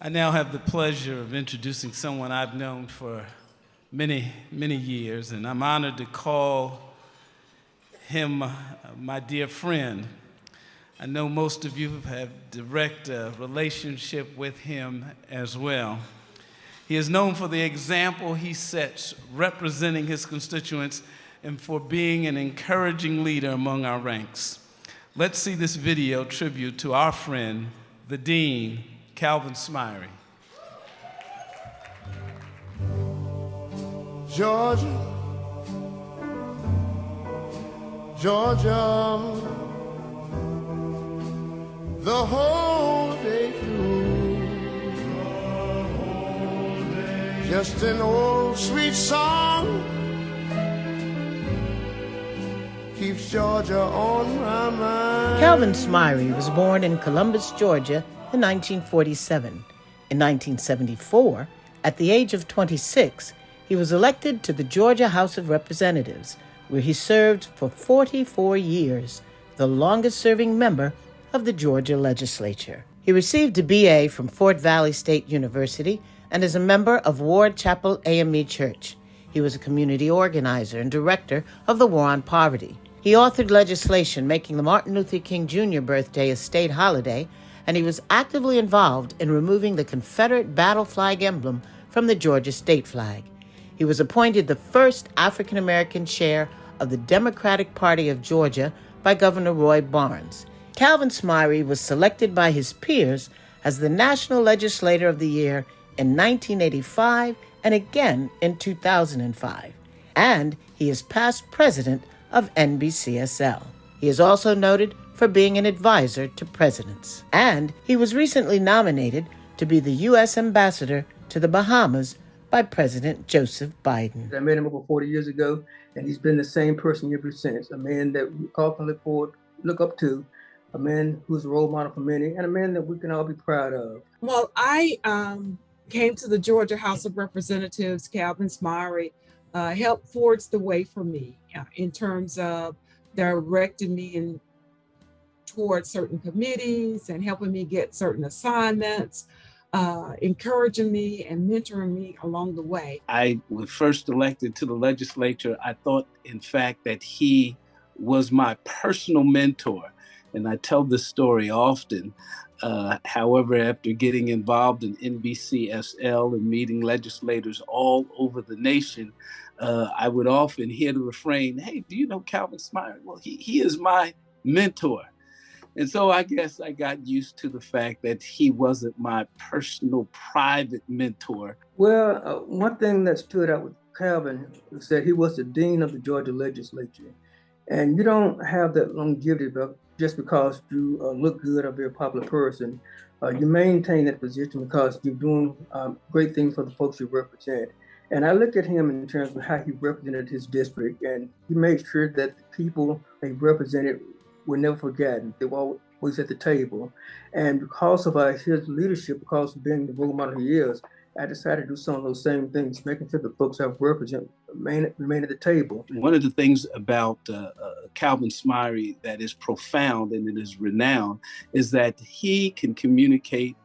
I now have the pleasure of introducing someone I've known for many, many years, and I'm honored to call him my dear friend. I know most of you have direct relationship with him as well. He is known for the example he sets representing his constituents and for being an encouraging leader among our ranks. Let's see this video tribute to our friend, the Dean, Calvin Smyre. Georgia, Georgia, the whole day through, just an old sweet song keeps Georgia on my mind. Calvin Smyre was born in Columbus, Georgia in 1947. In 1974, at the age of 26, he was elected to the Georgia House of Representatives, where he served for 44 years, the longest-serving member of the Georgia legislature. He received a BA from Fort Valley State University and is a member of Ward Chapel AME Church. He was a community organizer and director of the War on Poverty. He authored legislation making the Martin Luther King Jr. birthday a state holiday, and he was actively involved in removing the Confederate battle flag emblem from the Georgia state flag. He was appointed the first African-American chair of the Democratic Party of Georgia by Governor Roy Barnes. Calvin Smyre was selected by his peers as the National Legislator of the Year in 1985 and again in 2005. And he is past president of Nbcsl. He is also noted for being an advisor to presidents. And he was recently nominated to be the U.S. ambassador to the Bahamas by President Joseph Biden. I met him over 40 years ago, and he's been the same person ever since. A man that we all can look up to, a man who's a role model for many, and a man that we can all be proud of. Well, I came to the Georgia House of Representatives. Calvin Smyre helped forge the way for me in terms of directing me towards certain committees and helping me get certain assignments, encouraging me and mentoring me along the way. I was first elected to the legislature. I thought, in fact, that he was my personal mentor. And I tell this story often. However, after getting involved in Nbcsl and meeting legislators all over the nation, I would often hear the refrain, "Hey, do you know Calvin Smyre?" Well, he is my mentor. And so I guess I got used to the fact that he wasn't my personal, private mentor. Well, one thing that stood out with Calvin was that he was the dean of the Georgia legislature. And you don't have that longevity just because you look good or be a popular person. You maintain that position because you're doing great things for the folks you represent. And I look at him in terms of how he represented his district, and he made sure that the people he represented were never forgotten. They were always at the table. And because of his leadership, because of being the role model he is, I decided to do some of those same things, making sure the folks I represent remain at the table. One of the things about Calvin Smyre that is profound and it is renowned is that he can communicate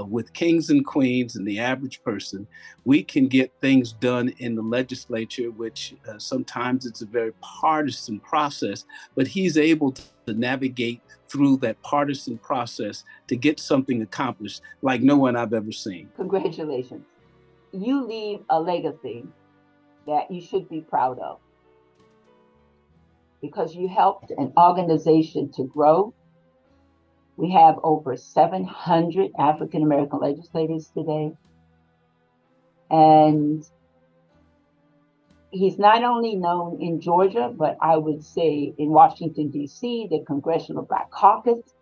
with kings and queens and the average person. We can get things done in the legislature, which sometimes it's a very partisan process, but he's able to navigate through that partisan process to get something accomplished like no one I've ever seen. Congratulations. You leave a legacy that you should be proud of because you helped an organization to grow. We have over 700 African-American legislators today. And he's not only known in Georgia, but I would say in Washington, D.C., the Congressional Black Caucus.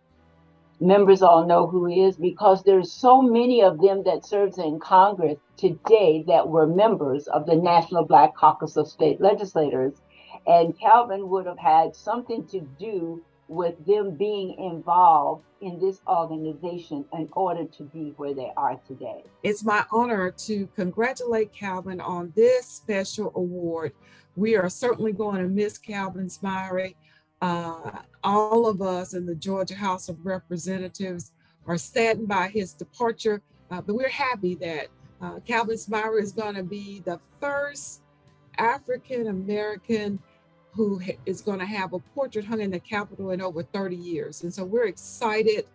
Members all know who he is because there's so many of them that serves in Congress today that were members of the National Black Caucus of State Legislators. And Calvin would have had something to do with them being involved in this organization in order to be where they are today. It's my honor to congratulate Calvin on this special award. We are certainly going to miss Calvin Smyre. All of us in the Georgia House of Representatives are saddened by his departure, but we're happy that Calvin Smyre is going to be the first African American who is going to have a portrait hung in the Capitol in over 30 years. And so we're excited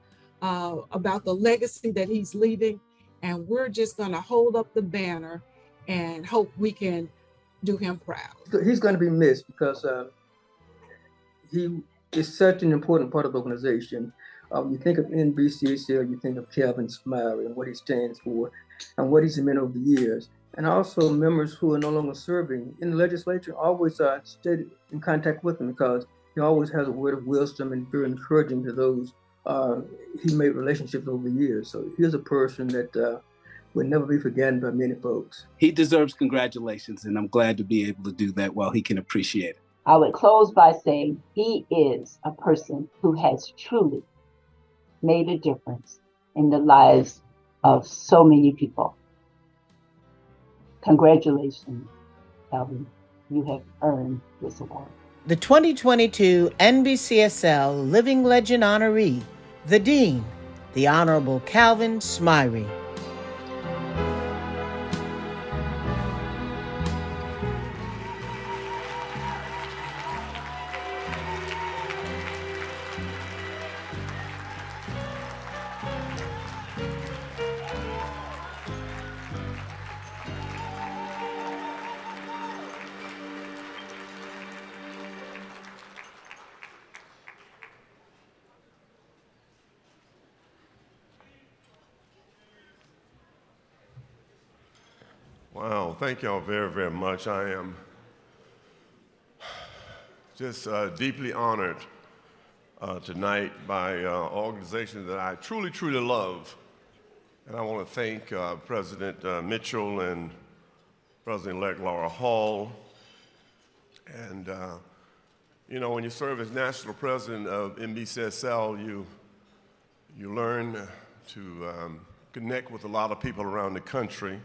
about the legacy that he's leaving. And we're just going to hold up the banner and hope we can do him proud. He's going to be missed because he is such an important part of the organization. You think of Nbcsl, you think of Calvin Smyre and what he stands for and what he's meant over the years. And also members who are no longer serving in the legislature always stayed in contact with him because he always has a word of wisdom and very encouraging to those he made relationships over the years. So here's a person that will never be forgotten by many folks. He deserves congratulations, and I'm glad to be able to do that while he can appreciate it. I would close by saying he is a person who has truly made a difference in the lives of so many people. Congratulations, Calvin. You have earned this award. The 2022 Nbcsl Living Legend Honoree, the Dean, the Honorable Calvin Smyre. Wow, thank y'all very, very much. I am just deeply honored tonight by an organization that I truly, truly love. And I want to thank President Mitchell and President-elect Laura Hall. And, you know, when you serve as national president of Nbcsl, you learn to connect with a lot of people around the country.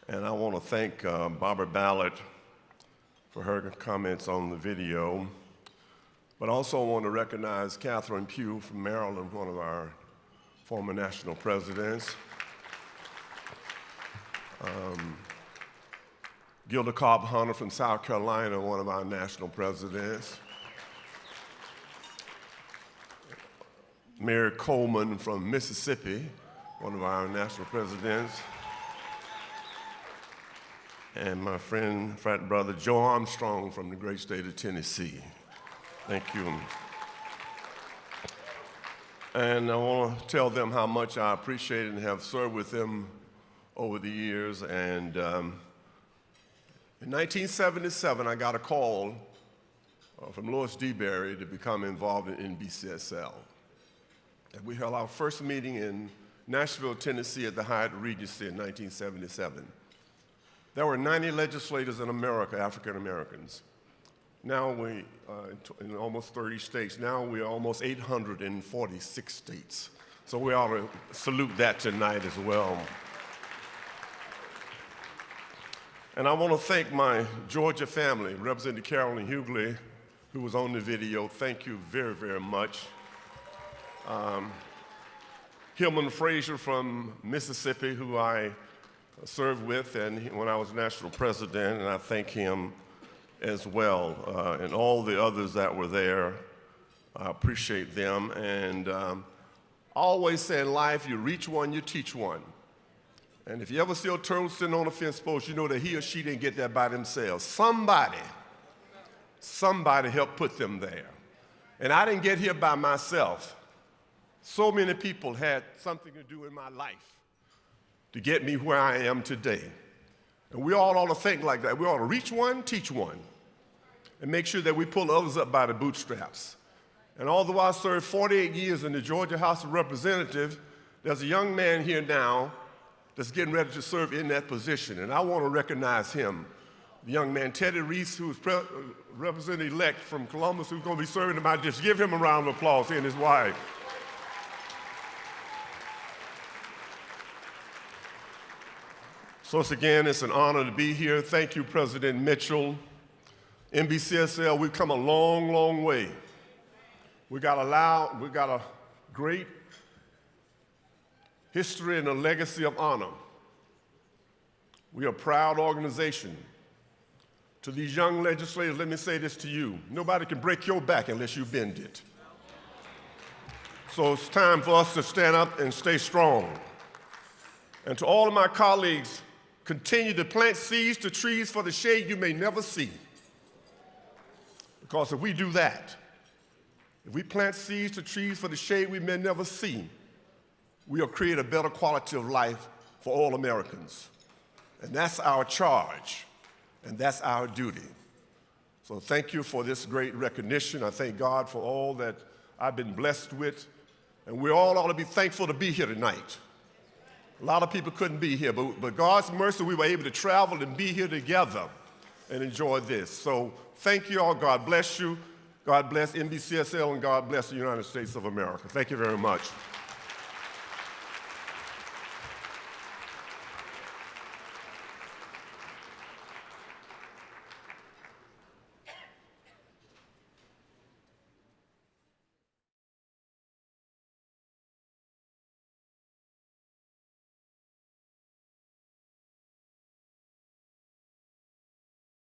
And I want to thank Barbara Ballard for her comments on the video. But also want to recognize Catherine Pugh from Maryland, one of our former national presidents. Gilda Cobb Hunter from South Carolina, one of our national presidents. Mary Coleman from Mississippi, one of our national presidents. And my friend, frat brother, Joe Armstrong from the great state of Tennessee. Thank you. And I want to tell them how much I appreciate and have served with them over the years. And in 1977, I got a call from Louis DeBerry to become involved in Nbcsl. And we held our first meeting in Nashville, Tennessee at the Hyatt Regency in 1977. There were 90 legislators in America, African Americans. Now we, in almost 30 states, now we are almost 846 states. So we ought to salute that tonight as well. And I want to thank my Georgia family, Representative Carolyn Hughley, who was on the video. Thank you very, very much. Hillman Frazier from Mississippi, who I served with and when I was national president, and I thank him as well, and all the others that were there. I appreciate them. And I always say in life, you reach one, you teach one. And if you ever see a turtle sitting on a fence post, you know that he or she didn't get that by themselves. Somebody helped put them there. And I didn't get here by myself. So many people had something to do in my life to get me where I am today. And we all ought to think like that. We ought to reach one, teach one, and make sure that we pull others up by the bootstraps. And although I served 48 years in the Georgia House of Representatives, there's a young man here now that's getting ready to serve in that position, and I want to recognize him. The young man, Teddy Reese, who is representative-elect from Columbus, who's going to be serving in my district. Give him a round of applause, he and his wife. So again, it's an honor to be here. Thank you, President Mitchell. Nbcsl, we've come a long, long way. We got a great history and a legacy of honor. We are a proud organization. To these young legislators, let me say this to you. Nobody can break your back unless you bend it. So it's time for us to stand up and stay strong. And to all of my colleagues, continue to plant seeds to trees for the shade you may never see. Because if we do that, if we plant seeds to trees for the shade we may never see, we'll create a better quality of life for all Americans. And that's our charge, and that's our duty. So thank you for this great recognition. I thank God for all that I've been blessed with, and we all ought to be thankful to be here tonight. A lot of people couldn't be here, but God's mercy, we were able to travel and be here together and enjoy this. So thank you all. God bless you. God bless Nbcsl, and God bless the United States of America. Thank you very much.